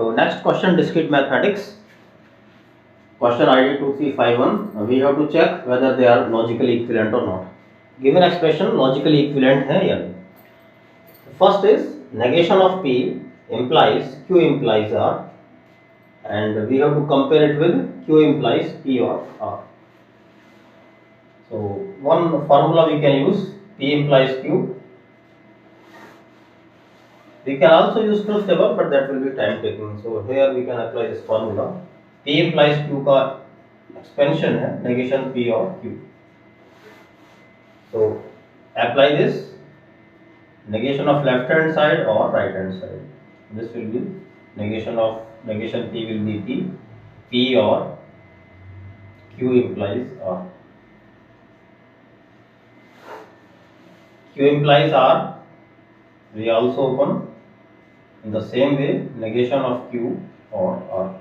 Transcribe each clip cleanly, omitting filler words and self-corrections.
So next question, discrete mathematics. Question ID 2351. We have to check whether they are logically equivalent or not. Given expression logically equivalent है या नहीं. First is negation of P implies Q implies R, and we have to compare it with Q implies P or R. So one formula we can use, P implies Q. We can also use truth table, but that will be time taking. So here we can apply this formula. P implies Q का expansion है negation P और Q. So apply this negation of left hand side or right hand side. This will be negation P will be P or Q implies R. Q implies R. We also open in the same way negation of Q or R.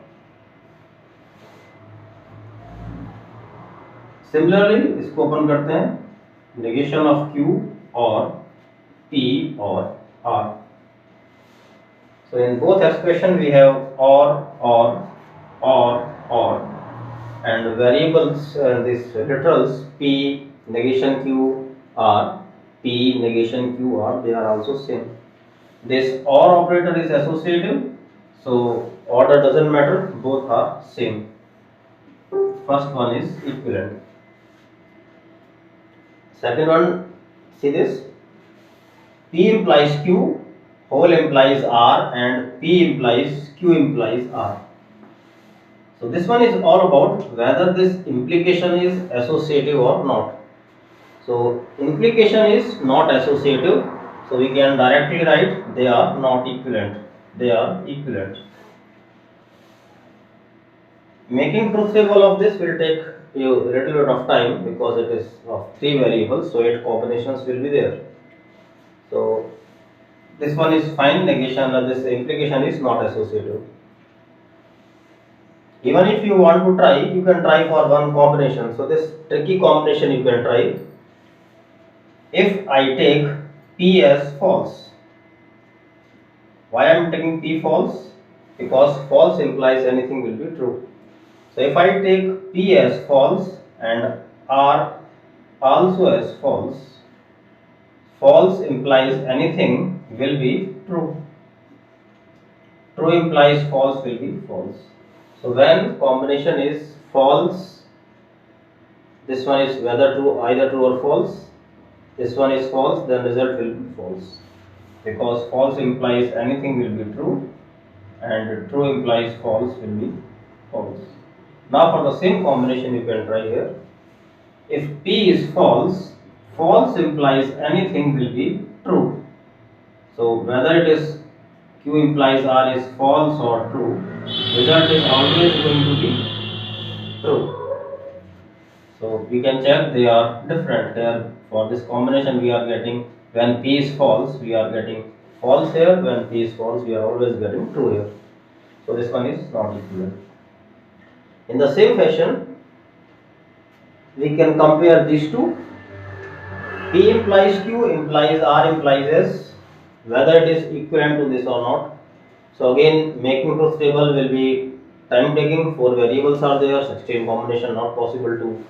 Similarly इसको open करते हैं negation of Q और P or R. So in both expression we have or, and variables these literals P negation Q R, P negation Q R, they are also same. This or operator is associative, so order doesn't matter, both are same. First one is equivalent. Second one, see this, P implies Q, whole implies R, and P implies Q implies R. So this one is all about whether this implication is associative or not. So implication is not associative, so we can directly write they are not equivalent. They are equivalent. Making truth table of this will take you a little bit of time because it is of 3 variables, so 8 combinations will be there. So this one is fine, negation, this implication is not associative. Even if you want to try, you can try for one combination. So this tricky combination you can try. If I take P as false, why I am taking P false? Because false implies anything will be true. So if I take P as false and R also as false, false implies anything will be true. True implies false will be false. So when combination is false, this one is whether true, either true or false, this one is false, then result will be false. Because false implies anything will be true and true implies false will be false. Now for the same combination you can try here. If P is false, false implies anything will be true. So whether it is Q implies R is false or true, result is always going to be true. So we can check they are different here. For this combination we are getting, when P is false we are getting false here, when P is false we are always getting true here. So this one is not equivalent. In the same fashion, we can compare these two. P implies Q implies R implies S, whether it is equivalent to this or not. So again, making truth table will be time taking. 4 variables are there, 16 combination not possible to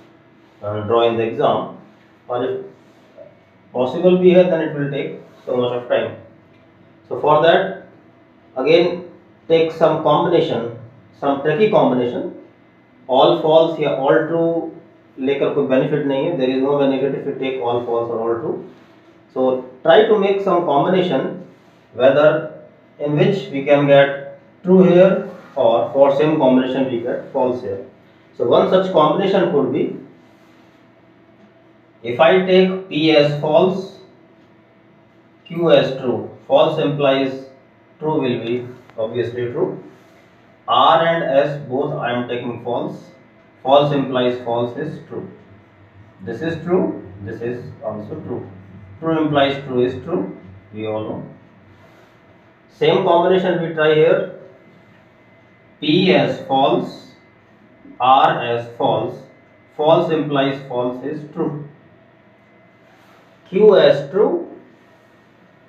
draw in the exam. Or if possible be here, then it will take so much of time. So for that, again take some combination, some tricky combination. All false या all true लेकर कोई benefit नहीं है. There is no benefit if you take all false or all true. So try to make some combination whether in which we can get true here or for same combination we get false here. So one such combination could be, if I take P as false, Q as true. False implies true will be obviously true. R and S both I am taking false. False implies false is true. This is true, this is also true. True implies true is true, we all know. Same combination we try here. P as false, R as false. False implies false is true. Q as true,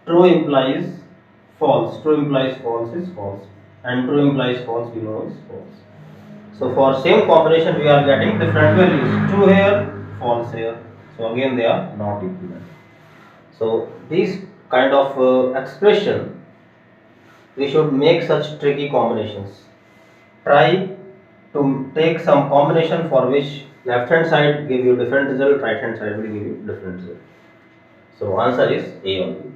true implies false. True implies false is false. and true implies false, we know is false. So for same combination we are getting different values, true here, false here. So again they are not equivalent. So these kind of expression, we should make such tricky combinations. Try to take some combination for which left hand side give you different result, right hand side will give you different result. So answer is A only.